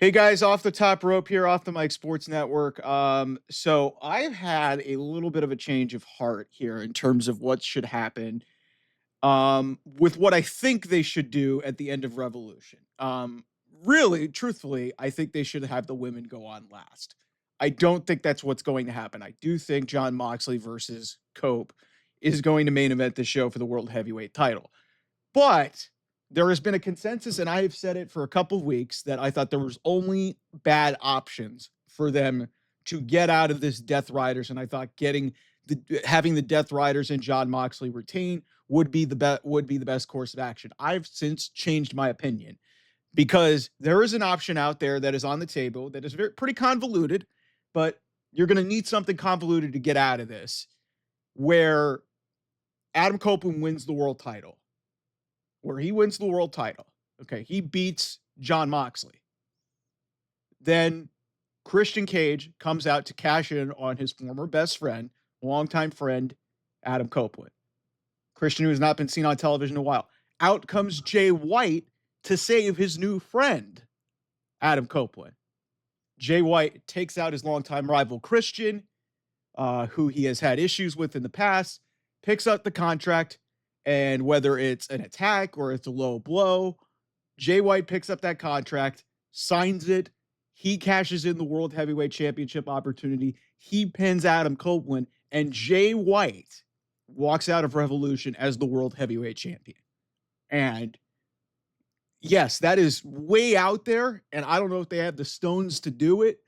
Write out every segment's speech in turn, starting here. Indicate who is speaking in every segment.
Speaker 1: Hey guys, off the top rope here, off the Mike Sports Network. So I've had a little bit of a change of heart here in terms of what should happen. With what I think they should do at the end of Revolution. Really, truthfully, I think they should have the women go on last. I don't think that's what's going to happen. I do think John Moxley versus Cope is going to main event the show for the World Heavyweight title. But there has been a consensus, and I have said it for a couple of weeks, that I thought there was only bad options for them to get out of this Death Riders, and I thought having the Death Riders and John Moxley retain would be the best course of action. I've since changed my opinion because there is an option out there that is on the table that is pretty convoluted, but you're going to need something convoluted to get out of this, where Adam Copeland wins the world title where he wins the world title. Okay, he beats John Moxley. Then Christian Cage comes out to cash in on his former best friend, longtime friend, Adam Copeland. Christian, who has not been seen on television in a while. Out comes Jay White to save his new friend, Adam Copeland. Jay White takes out his longtime rival, Christian, who he has had issues with in the past, picks up the contract, and whether it's an attack or it's a low blow, Jay White picks up that contract, signs it. He cashes in the World Heavyweight Championship opportunity. He pins Adam Copeland, and Jay White walks out of Revolution as the World Heavyweight Champion. And yes, that is way out there, and I don't know if they have the stones to do it,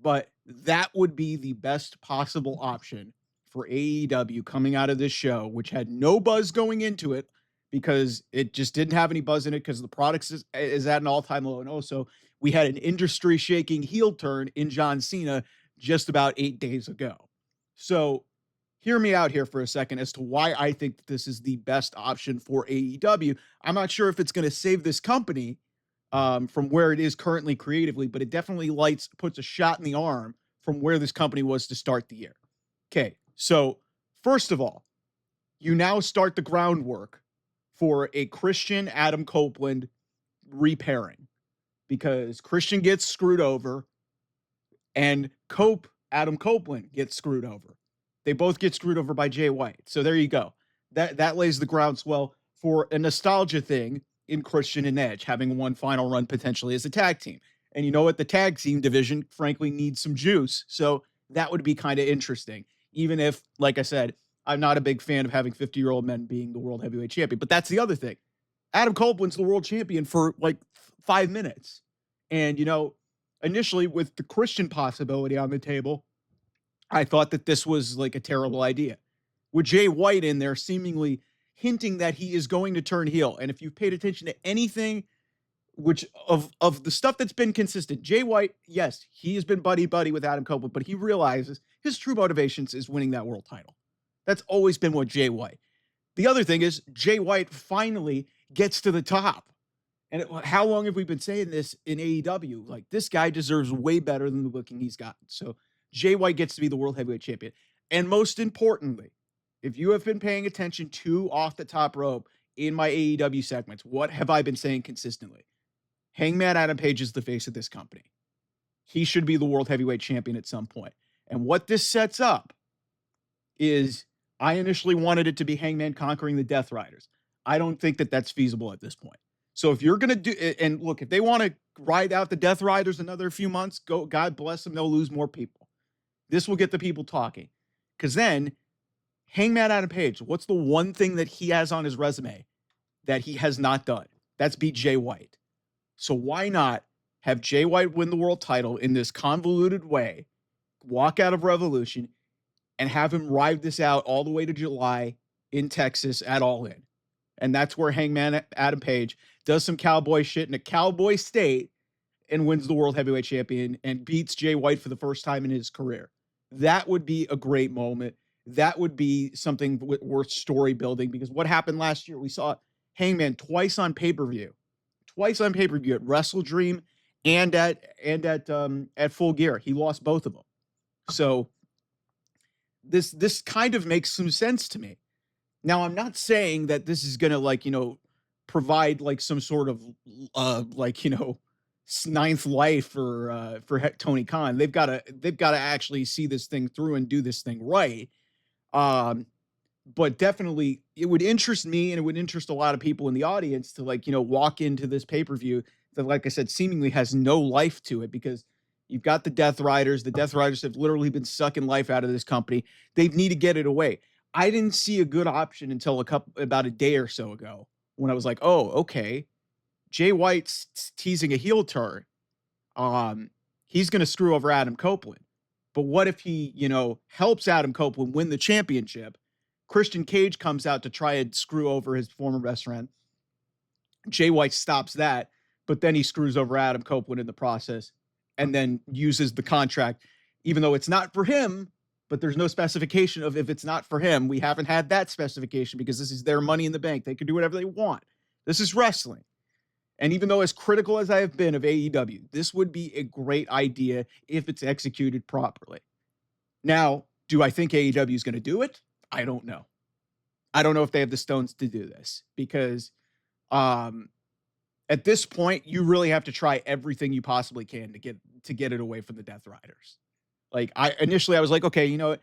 Speaker 1: but that would be the best possible option for AEW coming out of this show, which had no buzz going into it because it just didn't have any buzz in it because the product is at an all-time low. And also, we had an industry-shaking heel turn in John Cena just about 8 days ago. So hear me out here for a second as to why I think that this is the best option for AEW. I'm not sure if it's going to save this company from where it is currently creatively, but it definitely puts a shot in the arm from where this company was to start the year. Okay, so first of all, you now start the groundwork for a Christian Adam Copeland repairing because Christian gets screwed over and Adam Copeland gets screwed over. They both get screwed over by Jay White. So there you go. That lays the groundswell for a nostalgia thing in Christian and Edge having one final run potentially as a tag team. And you know what? The tag team division, frankly, needs some juice. So that would be kind of interesting. Even if, like I said, I'm not a big fan of having 50-year-old men being the world heavyweight champion. But that's the other thing. Adam Copeland's the world champion for like 5 minutes. And, initially with the Christian possibility on the table, I thought that this was like a terrible idea. With Jay White in there seemingly hinting that he is going to turn heel. And if you've paid attention to anything which of the stuff that's been consistent, Jay White, yes, he has been buddy with Adam Copeland, but he realizes his true motivations is winning that world title. That's always been what Jay White. The other thing is Jay White finally gets to the top. And how long have we been saying this in AEW? Like, this guy deserves way better than the booking he's gotten. So Jay White gets to be the world heavyweight champion. And most importantly, if you have been paying attention to Off the Top Rope in my AEW segments, what have I been saying consistently? Hangman Adam Page is the face of this company. He should be the world heavyweight champion at some point. And what this sets up is I initially wanted it to be Hangman conquering the Death Riders. I don't think that that's feasible at this point. So if you're going to do, and look, if they want to ride out the Death Riders another few months, God bless them, they'll lose more people. This will get the people talking. Because then, Hangman Adam Page, what's the one thing that he has on his resume that he has not done? That's beat Jay White. So why not have Jay White win the world title in this convoluted way, walk out of Revolution, and have him ride this out all the way to July in Texas at All In? And that's where Hangman Adam Page does some cowboy shit in a cowboy state and wins the world heavyweight champion and beats Jay White for the first time in his career. That would be a great moment. That would be something worth story building, because what happened last year, we saw Hangman twice on pay-per-view at Wrestle Dream and at Full Gear. He lost both of them. So this kind of makes some sense to me. Now, I'm not saying that this is going to provide like some sort of ninth life for Tony Khan. They've got to actually see this thing through and do this thing right. Um, but definitely it would interest me and it would interest a lot of people in the audience to, like, walk into this pay-per-view that, like I said, seemingly has no life to it, because you've got the Death Riders. The Death Riders have literally been sucking life out of this company. They need to get it away. I didn't see a good option until about a day or so ago, when I was like, oh, okay, Jay White's teasing a heel turn. He's going to screw over Adam Copeland. But what if he, helps Adam Copeland win the championship? Christian Cage comes out to try and screw over his former best friend. Jay White stops that, but then he screws over Adam Copeland in the process, and then uses the contract, even though it's not for him. But there's no specification of, if it's not for him. We haven't had that specification, because this is their Money in the Bank. They can do whatever they want. This is wrestling. And even though, as critical as I have been of AEW, this would be a great idea if it's executed properly. Now, do I think AEW is going to do it? I don't know. I don't know if they have the stones to do this, because at this point, you really have to try everything you possibly can to get it away from the Death Riders. Like, I was like, okay,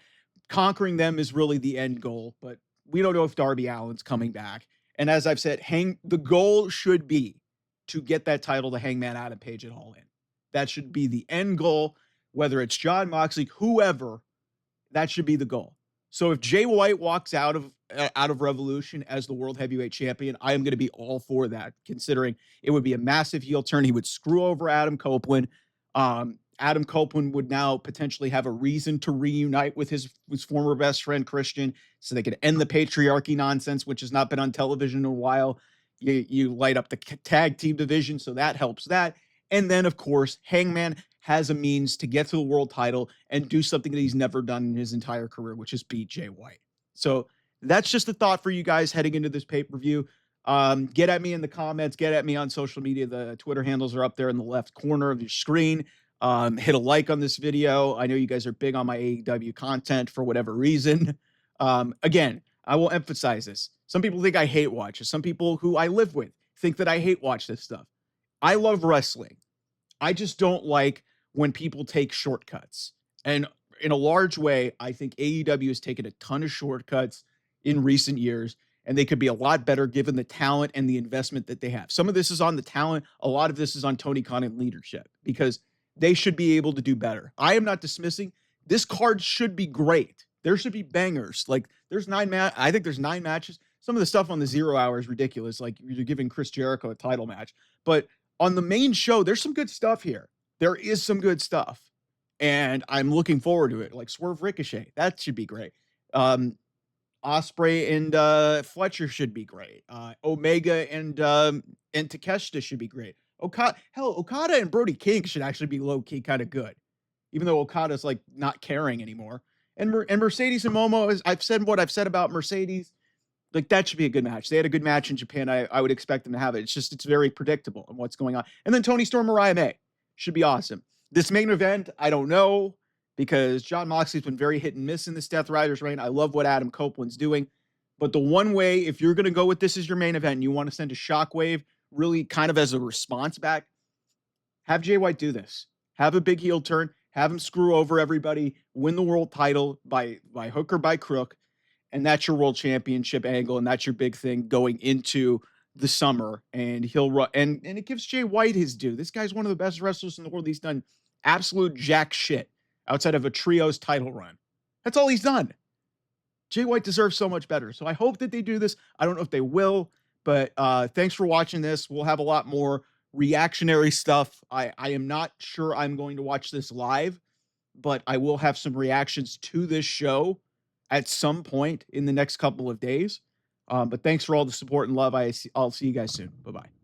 Speaker 1: conquering them is really the end goal, but we don't know if Darby Allin's coming back. And as I've said, the goal should be to get that title to Hangman Adam Page at All In. That should be the end goal, whether it's Jon Moxley, whoever. That should be the goal. So if Jay White walks out of Revolution as the World Heavyweight Champion, I am going to be all for that, considering it would be a massive heel turn. He would screw over Adam Copeland. Adam Copeland would now potentially have a reason to reunite with his former best friend, Christian, so they could end the patriarchy nonsense, which has not been on television in a while. You light up the tag team division, so that helps that. And then, of course, Hangman has a means to get to the world title and do something that he's never done in his entire career, which is beat Jay White. So that's just a thought for you guys heading into this pay-per-view. Get at me in the comments. Get at me on social media. The Twitter handles are up there in the left corner of your screen. Hit a like on this video. I know you guys are big on my AEW content for whatever reason. Again, I will emphasize this. Some people think I hate watch. Some people who I live with think that I hate watch this stuff. I love wrestling. I just don't like when people take shortcuts. And in a large way, I think AEW has taken a ton of shortcuts in recent years, and they could be a lot better given the talent and the investment that they have. Some of this is on the talent. A lot of this is on Tony Khan and leadership, because they should be able to do better. I am not dismissing. This card should be great. There should be bangers. Like, I think there's 9 matches. Some of the stuff on the 0 hour is ridiculous. Like, you're giving Chris Jericho a title match. But on the main show, there's some good stuff here. There is some good stuff. And I'm looking forward to it. Like Swerve Ricochet. That should be great. Ospreay and Fletcher should be great. Omega and Takeshita should be great. Okada and Brody King should actually be low-key kind of good, even though Okada's like not caring anymore. And Mercedes and Momo, I've said what I've said about Mercedes. Like, that should be a good match. They had a good match in Japan. I would expect them to have it. It's very predictable on what's going on. And then Tony Storm, Mariah May should be awesome. This main event, I don't know, because Jon Moxley's been very hit and miss in this Death Riders reign. I love what Adam Copeland's doing. But the one way, if you're going to go with this as your main event and you want to send a shockwave, really kind of as a response back, have Jay White do this. Have a big heel turn. Have him screw over everybody. Win the world title by hook or by crook. And that's your world championship angle. And that's your big thing going into the summer. And he'll run. And it gives Jay White his due. This guy's one of the best wrestlers in the world. He's done absolute jack shit outside of a trios title run. That's all he's done. Jay White deserves so much better. So I hope that they do this. I don't know if they will, but thanks for watching this. We'll have a lot more reactionary stuff. I am not sure I'm going to watch this live, but I will have some reactions to this show at some point in the next couple of days. But thanks for all the support and love. I'll see you guys soon. Bye-bye.